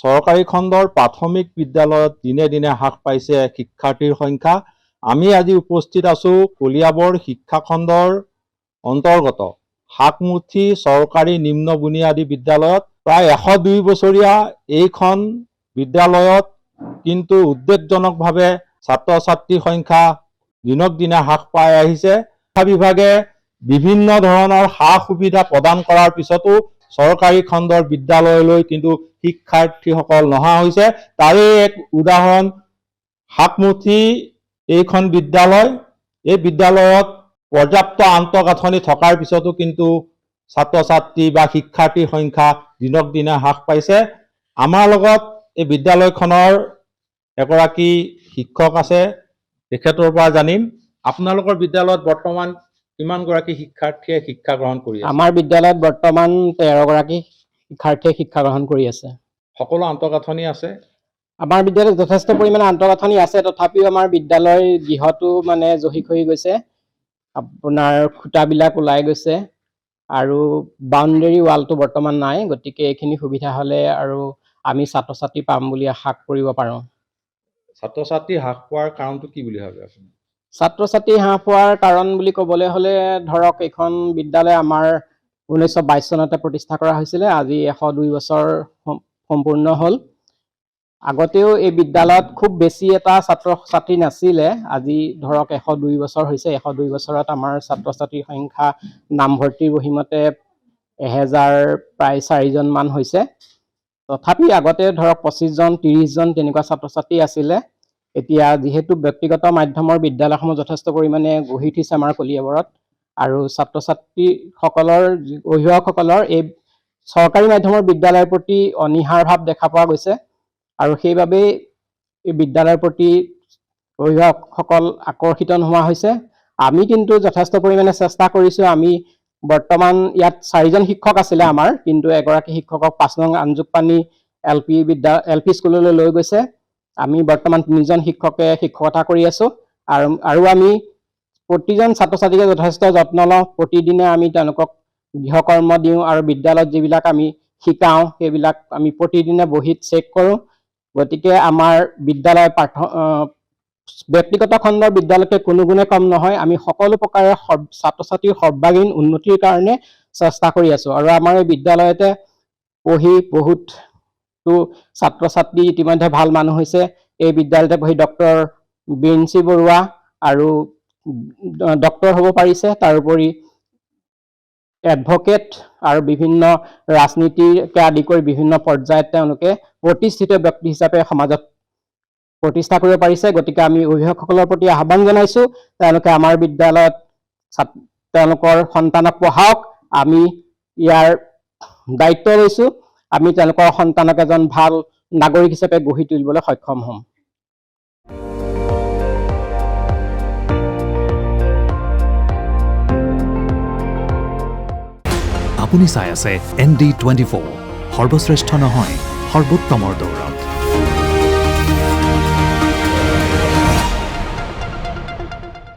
চৰকাৰী খণ্ডৰ প্ৰাথমিক বিদ্যালয়ত দিনে দিনে হ্ৰাস পাইছে শিক্ষাৰ্থীৰ সংখ্যা। আমি আজি উপস্থিত আছোঁ কলিয়াবৰ শিক্ষাখণ্ডৰ অন্তৰ্গত শাকমুঠি চৰকাৰী নিম্ন বুনিয়াদী বিদ্যালয়ত। প্ৰায় 102 বছৰীয়া এইখন বিদ্যালয়ত কিন্তু উদ্বেগজনকভাৱে ছাত্ৰ ছাত্ৰীৰ সংখ্যা দিনক দিনে হ্ৰাস পাই আহিছে। শিক্ষা বিভাগে বিভিন্ন ধৰণৰ সা সুবিধা প্ৰদান কৰাৰ পিছতো চৰকাৰী খণ্ডৰ বিদ্যালয়লৈ কিন্তু শিক্ষাৰ্থীসকল নহা হৈছে। তাৰে এক উদাহৰণ শাকমুঠি এইখন বিদ্যালয়। এই বিদ্যালয়ত পৰ্যাপ্ত আন্তঃগাঁথনি থকাৰ পিছতো কিন্তু ছাত্ৰ ছাত্ৰী বা শিক্ষাৰ্থীৰ সংখ্যা দিনক দিনে হ্ৰাস পাইছে। আমাৰ লগত এই বিদ্যালয়খনৰ এগৰাকী শিক্ষক আছে, তেখেতৰ পৰা জানিম আপোনালোকৰ বিদ্যালয়ত বৰ্তমান কিমানগৰাকী শিক্ষাৰ্থীয়ে শিক্ষা গ্ৰহণ কৰি আছে? আমাৰ বিদ্যালয়ত বৰ্তমান 13 গৰাকী শিক্ষাৰ্থীয়ে শিক্ষা গ্ৰহণ কৰি আছে। সকলো আন্তঃগাঁথনি আছে? আমাৰ বিদ্যালয়ত যথেষ্ট পৰিমাণে আন্তঃগাঁথনি আছে, তথাপিও আমাৰ বিদ্যালয় গৃহটো মানে জহি খহি গৈছে, আপোনাৰ খুঁটাবিলাক ওলাই গৈছে আৰু বাউণ্ডেৰী ৱালটো বৰ্তমান নাই। গতিকে এইখিনি সুবিধা হ'লে আৰু আমি ছাত্ৰ ছাত্ৰী পাম বুলি আশা কৰিব পাৰোঁ। ছাত্ৰ ছাত্ৰী হ্ৰাস পোৱাৰ কাৰণটো কি বুলি ভাবে আপুনি? ছাত্ৰ ছাত্ৰী হ্ৰাস পোৱাৰ কাৰণ বুলি ক'বলৈ হ'লে ধৰক এইখন বিদ্যালয় আমাৰ 1922 চনতে প্ৰতিষ্ঠা কৰা হৈছিলে। আজি 102 বছৰ সম্পূৰ্ণ হ'ল। আগতেও এই বিদ্যালয়ত খুব বেছি এটা ছাত্ৰ ছাত্ৰী নাছিলে। আজি ধৰক 102 বছৰ হৈছে। 102 বছৰত আমাৰ ছাত্ৰ ছাত্ৰীৰ সংখ্যা নামভৰ্তিৰ বহীমতে 1000 প্ৰায় 4জন মান হৈছে। তথাপি আগতে ধৰক 25 জন 30 জন তেনেকুৱা ছাত্ৰ ছাত্ৰী আছিলে। এতিয়া যিহেতু ব্যক্তিগত মাধ্যমৰ বিদ্যালয়সমূহ যথেষ্ট পৰিমাণে গঢ়ি উঠিছে আমাৰ কলিয়াবৰত, আৰু ছাত্ৰ ছাত্ৰীসকলৰ অভিভাৱকসকলৰ এই চৰকাৰী মাধ্যমৰ বিদ্যালয়ৰ প্ৰতি অনীহাৰ ভাৱ দেখা পোৱা গৈছে, আৰু সেইবাবেই এই বিদ্যালয়ৰ প্ৰতি অভিভাৱকসকল আকৰ্ষিত নোহোৱা হৈছে। আমি কিন্তু যথেষ্ট পৰিমাণে চেষ্টা কৰিছোঁ। আমি বৰ্তমান ইয়াত 4জন শিক্ষক আছিলে আমাৰ, কিন্তু এগৰাকী শিক্ষকক 5 নং আঞ্জুকপানী LP স্কুললৈ লৈ গৈছে। আমি বৰ্তমান 3জন শিক্ষকে শিক্ষকতা কৰি আছোঁ, আৰু আমি প্ৰতিজন ছাত্ৰ ছাত্ৰীকে যথেষ্ট যত্ন লওঁ। প্ৰতিদিনে আমি তেওঁলোকক গৃহকৰ্ম দিওঁ, আৰু বিদ্যালয়ত যিবিলাক আমি শিকাওঁ সেইবিলাক আমি প্ৰতিদিনে বহীত চেক কৰোঁ। গতিকে আমাৰ বিদ্যালয় ব্যক্তিগত খণ্ডৰ বিদ্যালয়কে কোনো গুণে কম নহয়। আমি সকলো প্ৰকাৰে ছাত্ৰ ছাত্ৰীৰ সৰ্বাংগীন উন্নতিৰ কাৰণে চেষ্টা কৰি আছোঁ, আৰু আমাৰ এই বিদ্যালয়তে পঢ়ি বহুতো ছাত্ৰ ছাত্ৰী ইতিমধ্যে ভাল মানুহ হৈছে। এই বিদ্যালয়তে পঢ়ি ডক্টৰ বিৰিঞ্চি বৰুৱা আৰু ডক্টৰ হ'ব পাৰিছে। তাৰোপৰি এডভকেট আৰু বিভিন্ন ৰাজনীতিকে আদি কৰি বিভিন্ন পৰ্যায়ত তেওঁলোকে প্ৰতিষ্ঠিত ব্যক্তি হিচাপে সমাজত প্ৰতিষ্ঠা কৰিব পাৰিছে। গতিকে আমি অভিভাৱকসকলৰ প্ৰতি আহ্বান জনাইছোঁ, তেওঁলোকে আমাৰ বিদ্যালয়ত তেওঁলোকৰ সন্তানক পঢ়াওক। আমি ইয়াৰ দায়িত্ব লৈছোঁ। আমি তেওঁলোকৰ সন্তানক এজন ভাল নাগৰিক হিচাপে গঢ়ি তুলিবলৈ সক্ষম হ'ম। আপুনি চাই আছে ND24, সৰ্বশ্ৰেষ্ঠ নহয় সৰ্বোত্তমৰ দৌৰ।